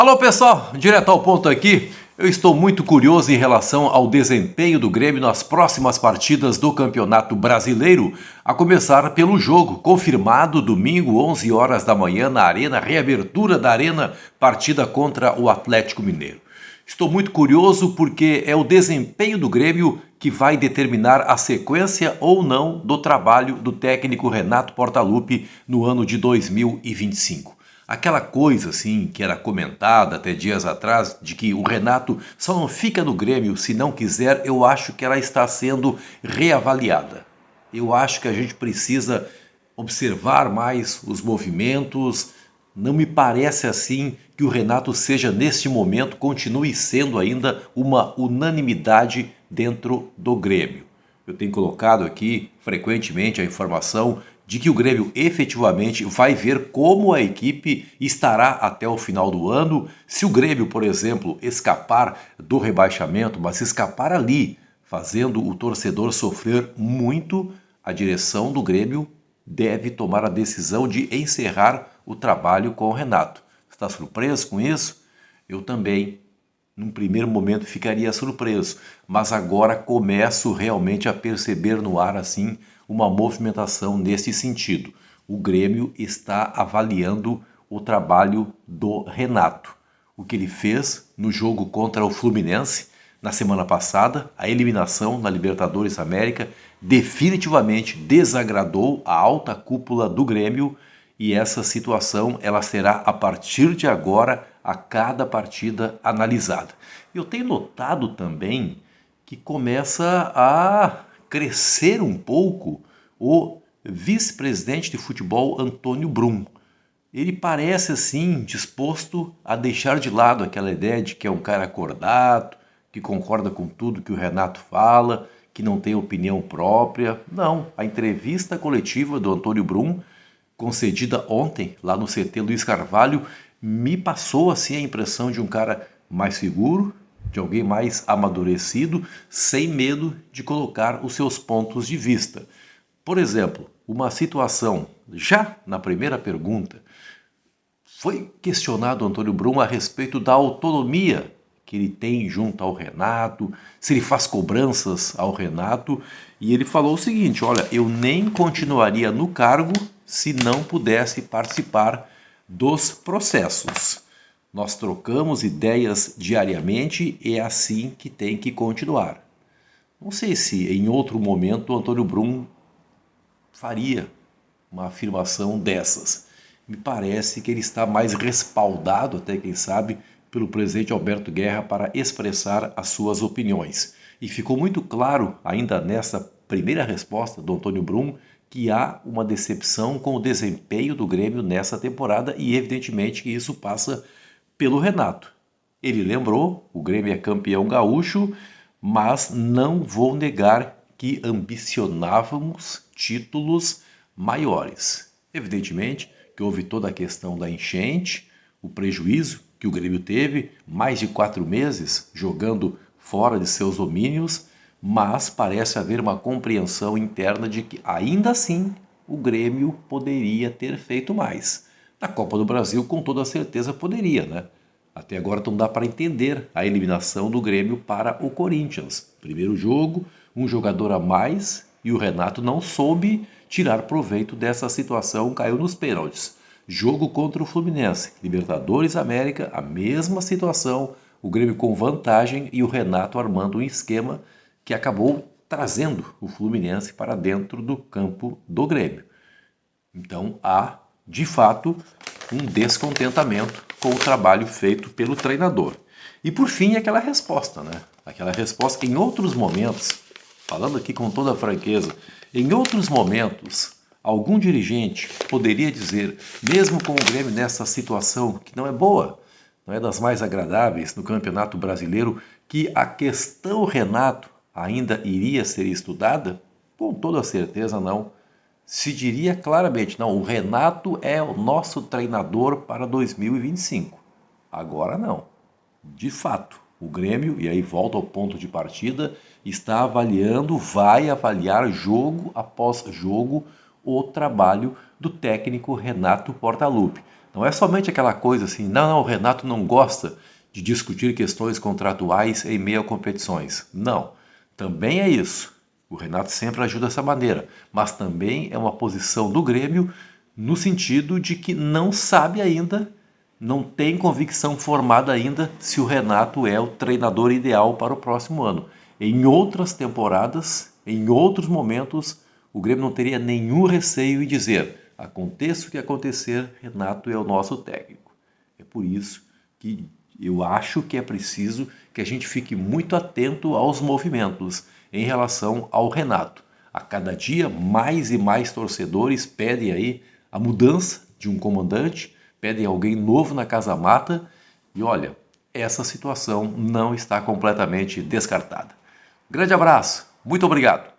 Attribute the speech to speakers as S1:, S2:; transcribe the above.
S1: Alô pessoal, direto ao ponto aqui. Eu estou muito curioso em relação ao desempenho do Grêmio nas próximas partidas do Campeonato Brasileiro, a começar pelo jogo confirmado domingo 11 horas da manhã na Arena, reabertura da Arena, partida contra o Atlético Mineiro. Estou muito curioso porque é o desempenho do Grêmio que vai determinar a sequência ou não do trabalho do técnico Renato Portaluppi no ano de 2025. Aquela coisa assim que era comentada até dias atrás de que o Renato só não fica no Grêmio se não quiser, eu acho que ela está sendo reavaliada. Eu acho que a gente precisa observar mais os movimentos. Não me parece assim que o Renato seja neste momento, continue sendo ainda uma unanimidade dentro do Grêmio. Eu tenho colocado aqui frequentemente a informação de que o Grêmio efetivamente vai ver como a equipe estará até o final do ano. Se o Grêmio, por exemplo, escapar do rebaixamento, mas escapar ali, fazendo o torcedor sofrer muito, a direção do Grêmio deve tomar a decisão de encerrar o trabalho com o Renato. Está surpreso com isso? Eu também. Num primeiro momento ficaria surpreso, mas agora começo realmente a perceber no ar assim uma movimentação nesse sentido. O Grêmio está avaliando o trabalho do Renato. O que ele fez no jogo contra o Fluminense na semana passada, a eliminação na Libertadores América, definitivamente desagradou a alta cúpula do Grêmio e essa situação ela será a partir de agora a cada partida analisada. Eu tenho notado também que começa a crescer um pouco o vice-presidente de futebol Antônio Brum. Ele parece assim disposto a deixar de lado aquela ideia de que é um cara acordado, que concorda com tudo que o Renato fala, que não tem opinião própria. Não, a entrevista coletiva do Antônio Brum concedida ontem lá no CT Luiz Carvalho, me passou assim a impressão de um cara mais seguro, de alguém mais amadurecido, sem medo de colocar os seus pontos de vista. Por exemplo, uma situação, já na primeira pergunta, foi questionado Antônio Brum a respeito da autonomia que ele tem junto ao Renato, se ele faz cobranças ao Renato, e ele falou o seguinte: olha, eu nem continuaria no cargo se não pudesse participar dos processos. Nós trocamos ideias diariamente e é assim que tem que continuar. Não sei se em outro momento o Antônio Brum faria uma afirmação dessas. Me parece que ele está mais respaldado, até quem sabe, pelo presidente Alberto Guerra para expressar as suas opiniões. E ficou muito claro, ainda nessa primeira resposta do Antônio Brum, que há uma decepção com o desempenho do Grêmio nessa temporada e evidentemente que isso passa pelo Renato. Ele lembrou, o Grêmio é campeão gaúcho, mas não vou negar que ambicionávamos títulos maiores. Evidentemente que houve toda a questão da enchente, o prejuízo que o Grêmio teve, mais de 4 meses jogando fora de seus domínios, mas parece haver uma compreensão interna de que ainda assim o Grêmio poderia ter feito mais. Na Copa do Brasil, com toda certeza, poderia, né? Até agora não dá para entender a eliminação do Grêmio para o Corinthians. Primeiro jogo, um jogador a mais e o Renato não soube tirar proveito dessa situação, caiu nos pênaltis. Jogo contra o Fluminense, Libertadores América, a mesma situação, o Grêmio com vantagem e o Renato armando um esquema que acabou trazendo o Fluminense para dentro do campo do Grêmio. Então há, de fato, um descontentamento com o trabalho feito pelo treinador. E por fim, aquela resposta, né? Aquela resposta que em outros momentos, falando aqui com toda a franqueza, em outros momentos, algum dirigente poderia dizer, mesmo com o Grêmio nessa situação que não é boa, não é das mais agradáveis no Campeonato Brasileiro, que a questão Renato ainda iria ser estudada? Com toda certeza não. Se diria claramente, não, o Renato é o nosso treinador para 2025. Agora não. De fato, o Grêmio, e aí volta ao ponto de partida, está avaliando, vai avaliar jogo após jogo o trabalho do técnico Renato Portaluppi. Não é somente aquela coisa assim, não, o Renato não gosta de discutir questões contratuais em meio a competições. Não, também é isso. O Renato sempre ajuda dessa maneira, mas também é uma posição do Grêmio no sentido de que não sabe ainda, não tem convicção formada ainda se o Renato é o treinador ideal para o próximo ano. Em outras temporadas, em outros momentos, o Grêmio não teria nenhum receio em dizer: aconteça o que acontecer, Renato é o nosso técnico. É por isso que eu acho que é preciso que a gente fique muito atento aos movimentos em relação ao Renato. A cada dia, mais e mais torcedores pedem aí a mudança de um comandante, pedem alguém novo na Casa Mata. E olha, essa situação não está completamente descartada. Grande abraço, muito obrigado.